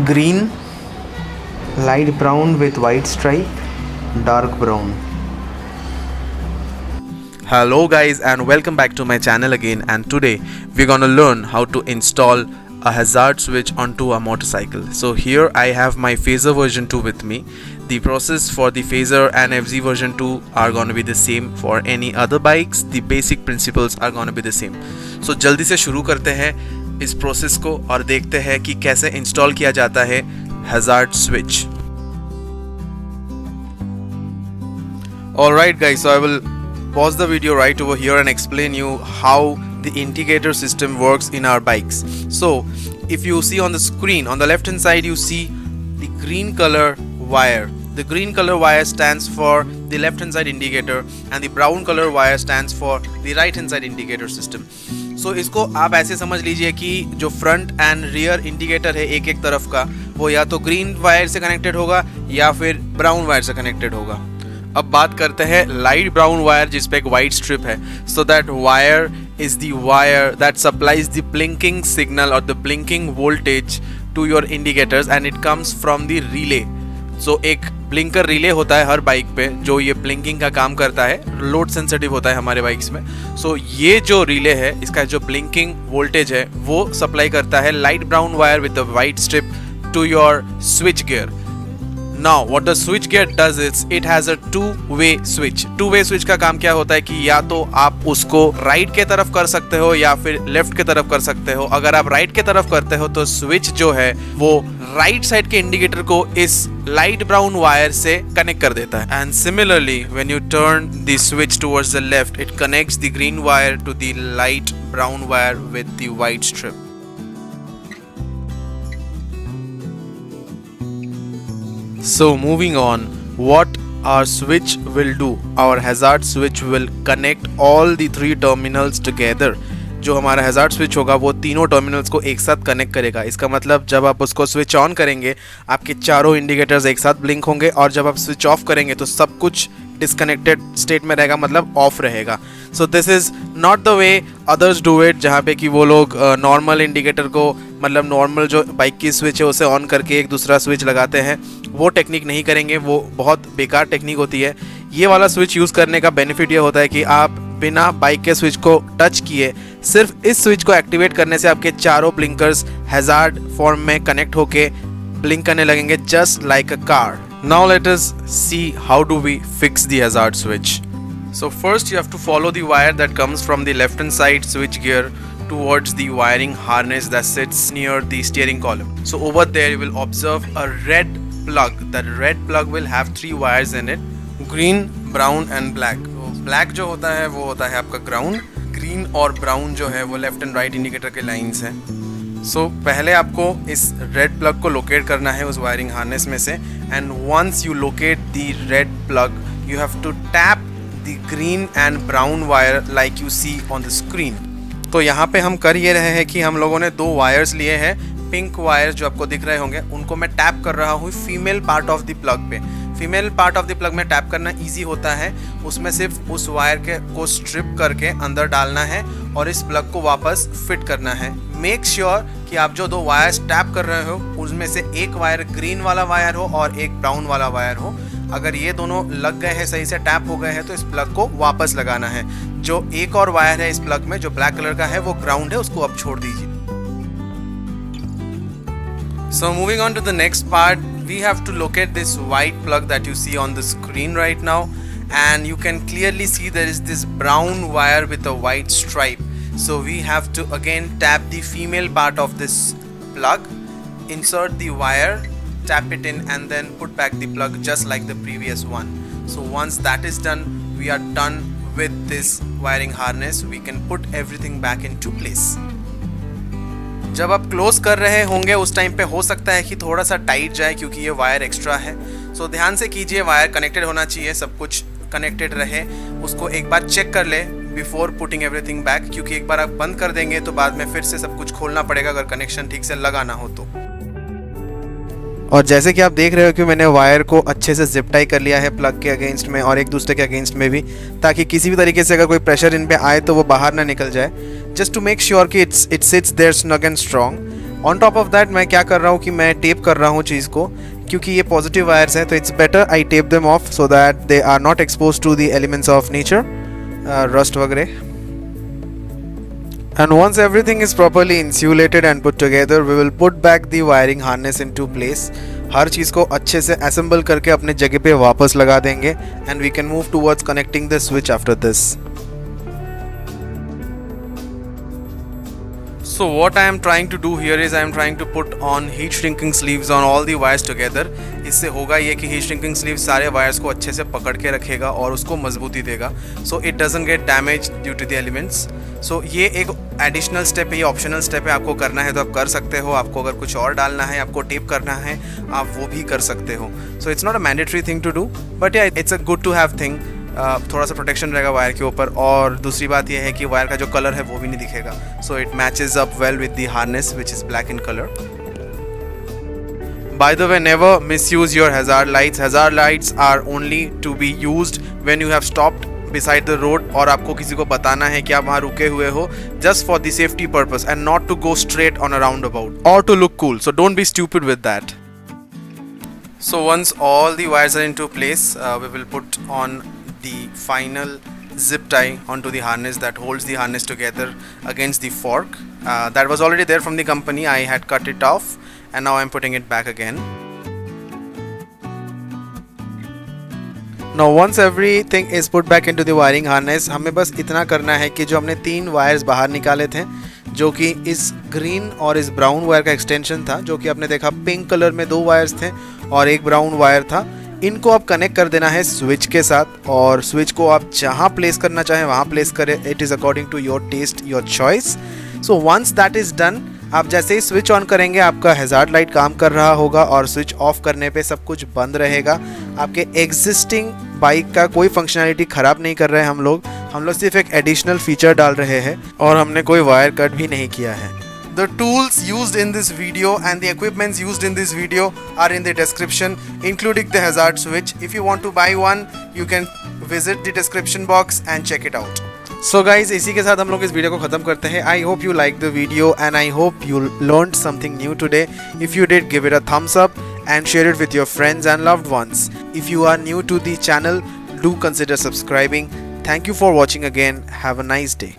green, light brown with white stripe, dark brown. Hello guys and welcome back to my channel again, and today we're gonna learn how to install a hazard switch onto a motorcycle. So here I have my Phaser version 2 with me. The process for the Phaser and FZ version 2 are gonna be the same for any other bikes. The basic principles are gonna be the same. So जल्दी से शुरू करते हैं इस process को और देखते हैं कि कैसे इंस्टॉल किया जाता है hazard switch. Alright guys, so I will pause the video right over here and explain you how the indicator system works in our bikes. So if you see on the screen, on the left hand side you see the green color wire. The green color wire stands for the left hand side indicator and the brown color wire stands for the right hand side indicator system. So इसको आप ऐसे समझ लीजिए कि जो front end rear indicator है एक एक तरफ का, वो या तो ग्रीन वायर से कनेक्टेड होगा या फिर ब्राउन वायर से कनेक्टेड होगा. अब बात करते हैं लाइट ब्राउन वायर जिस पे एक वाइट स्ट्रिप है. So that wire is the wire that supplies the blinking signal और the blinking voltage to your indicators and it comes from the relay. So एक ब्लिंकर रिले होता है हर bike पे जो ये ब्लिंकिंग का काम करता है. लोड सेंसिटिव होता है हमारे बाइक्स में. सो ये जो रिले है इसका जो ब्लिंकिंग वोल्टेज है वो सप्लाई करता है light brown wire with the white strip to your switch gear. Now what the switch gear does is it has a two-way switch. Two-way switch का काम क्या होता है कि या तो आप उसको राइट के तरफ कर सकते हो या फिर लेफ्ट के तरफ कर सकते हो. अगर आप राइट के तरफ करते हो तो स्विच जो है वो राइट साइड के इंडिकेटर को इस लाइट ब्राउन वायर से कनेक्ट कर देता है. And similarly when you turn the switch towards the left it connects the green wire to the light brown wire with the white strip. So moving on, what our switch will do, our hazard switch will connect all the three terminals together. जो हमारा hazard switch होगा वो तीनों terminals को एक साथ connect करेगा. इसका मतलब जब आप उसको स्विच ऑन करेंगे आपके चारों इंडिकेटर्स एक साथ ब्लिंक होंगे और जब आप स्विच ऑफ करेंगे तो सब कुछ डिसकनेक्टेड स्टेट में रहेगा, मतलब ऑफ रहेगा. So this is not the way others do it, जहाँ पे कि वो लोग नॉर्मल इंडिकेटर को मतलब नॉर्मल जो बाइक की स्विच है उसे ऑन करके एक दूसरा स्विच लगाते हैं. वो टेक्निक नहीं करेंगे, वो बहुत बेकार टेक्निक होती है. ये वाला स्विच यूज़ करने का बेनिफिट ये होता है कि आप बिना बाइक के स्विच को टच किए सिर्फ इस स्विच को एक्टिवेट करने से आपके चारों ब्लिंकर्स हैजार्ड फॉर्म में कनेक्ट होके ब्लिंक करने लगेंगे just like a car. Now let us see how do we fix the hazard switch. So first you have to follow the wire that comes from the left hand side switch gear towards the wiring harness that sits near the steering column. So over there you will observe a red plug. That red plug will have three wires in it, green, brown and black. So black जो होता है वो होता है आपका ground, green और brown जो है वो left and right indicator के lines हैं. सो पहले आपको इस रेड प्लग को लोकेट करना है उस वायरिंग हार्नेस में से. And once you locate the red plug you have to tap the green and brown wire like you see on the screen. तो यहाँ पे हम कर ये रहे हैं कि हम लोगों ने दो वायर्स लिए हैं. पिंक वायर जो आपको दिख रहे होंगे उनको मैं टैप कर रहा हूँ female part of the plug पे. Female part of the plug में टैप करना इजी होता है. उसमें सिर्फ उस वायर के को स्ट्रिप करके अंदर डालना है और इस प्लग को वापस फिट करना है. मेक श्योर कि आप जो दो वायर्स टैप कर रहे हो उसमें से एक वायर ग्रीन वाला वायर हो और एक ब्राउन वाला वायर हो. अगर ये दोनों लग गए हैं, सही से टैप हो गए हैं, तो इस प्लग को वापस लगाना है. जो एक और वायर है इस प्लग में जो ब्लैक कलर का है वो ग्राउंड है, उसको अब छोड़ दीजिए. So moving on to the next part, we have to locate this white plug that you see on the screen right now, and you can clearly see there is this brown wire with a white stripe. So we have to again tap the female part of this plug, insert the wire, tap it in and then put back the plug just like the previous one. So once that is done, we are done with this wiring harness. We can put everything back into place. जब आप close कर रहे होंगे उस time पे हो सकता है कि थोड़ा सा टाइट जाए क्योंकि ये वायर एक्स्ट्रा है. सो ध्यान से कीजिए, वायर कनेक्टेड होना चाहिए, सब कुछ कनेक्टेड रहे. उसको एक बार चेक कर ले बिफोर पुटिंग एवरीथिंग बैक, क्योंकि एक बार आप बंद कर देंगे तो बाद में फिर से सब कुछ खोलना पड़ेगा अगर कनेक्शन ठीक से लगाना हो तो. और जैसे कि आप देख रहे हो कि मैंने वायर को अच्छे से जिप टाई कर लिया है प्लग के अगेंस्ट में और एक दूसरे के अगेंस्ट में भी, ताकि किसी भी तरीके से अगर कोई प्रेशर इन पे आए तो वो बाहर ना निकल जाए. जस्ट टू मेक श्योर कि it sits there snug and strong. On top of that मैं क्या कर रहा हूँ कि मैं टेप कर रहा हूँ चीज़ को, क्योंकि ये पॉजिटिव वायर्स हैं तो it's better I tape them off so that they are not expose to the elements of nature, rust वगैरह. And once everything is properly insulated and put together, we will put back the wiring harness into place. हर चीज़ को अच्छे से assemble करके अपने जगह पे वापस लगा देंगे and we can move towards connecting the switch after this. So what I am trying to do here is I am trying to put on heat shrinking sleeves on all the wires together. इससे होगा ये कि heat shrinking sleeves सारे wires को अच्छे से पकड़ के रखेगा और उसको मजबूती देगा, so it doesn't get damaged due to the elements. So ये एक एडिशनल स्टेप है, ये ऑप्शनल स्टेप है. आपको करना है तो आप कर सकते हो, आपको अगर कुछ और डालना है, आपको टेप करना है, आप वो भी कर सकते हो. So it's not a mandatory thing to do, but yeah, it's a good to have thing. थोड़ा सा प्रोटेक्शन रहेगा वायर के ऊपर. और दूसरी बात यह है कि वायर का जो कलर है वो भी नहीं दिखेगा, so it matches up well with the harness which is black in colour. By the way, never misuse your hazard lights. Hazard lights are only to be used when you have stopped beside the road और आपको किसी को बताना है कि आप वहाँ रुके हुए हो, just for the safety purpose and not to go straight on a roundabout or to look cool. So don't be stupid with that. So once all the wires are into place, we will put on the final zip tie onto the harness that holds the harness together against the fork. That was already there from the company. I had cut it off and now I'm putting it back again. Now once everything is put back into the wiring harness, हमें बस इतना करना है कि जो हमने 3 wires बाहर निकाले थे, जो कि इस ग्रीन और इस ब्राउन वायर का एक्सटेंशन था, जो कि आपने देखा पिंक कलर में 2 वायर्स थे और एक ब्राउन वायर था, इनको आप कनेक्ट कर देना है स्विच के साथ. और स्विच को आप जहाँ प्लेस करना चाहें वहाँ प्लेस करें. It is according to your taste, your choice. So once that is done, आप जैसे ही स्विच ऑन करेंगे आपका हैजार्ड लाइट काम कर रहा होगा और स्विच ऑफ करने पे सब कुछ बंद रहेगा. आपके एग्जिस्टिंग बाइक का कोई फंक्शनैलिटी ख़राब नहीं कर रहे हैं हम लोग सिर्फ एक एडिशनल फीचर डाल रहे हैं और हमने कोई वायर कट भी नहीं किया है. The tools used in this video and the equipments used in this video are in the description, including the hazard switch. If you want to buy one, you can visit the description box and check it out. So guys, इसी के साथ हम लोग इस video को ख़त्म करते हैं. I hope you liked the video and I hope you learned something new today. If you did, give it a thumbs up and share it with your friends and loved ones. If you are new to the channel, do consider subscribing. Thank you for watching again. Have a nice day.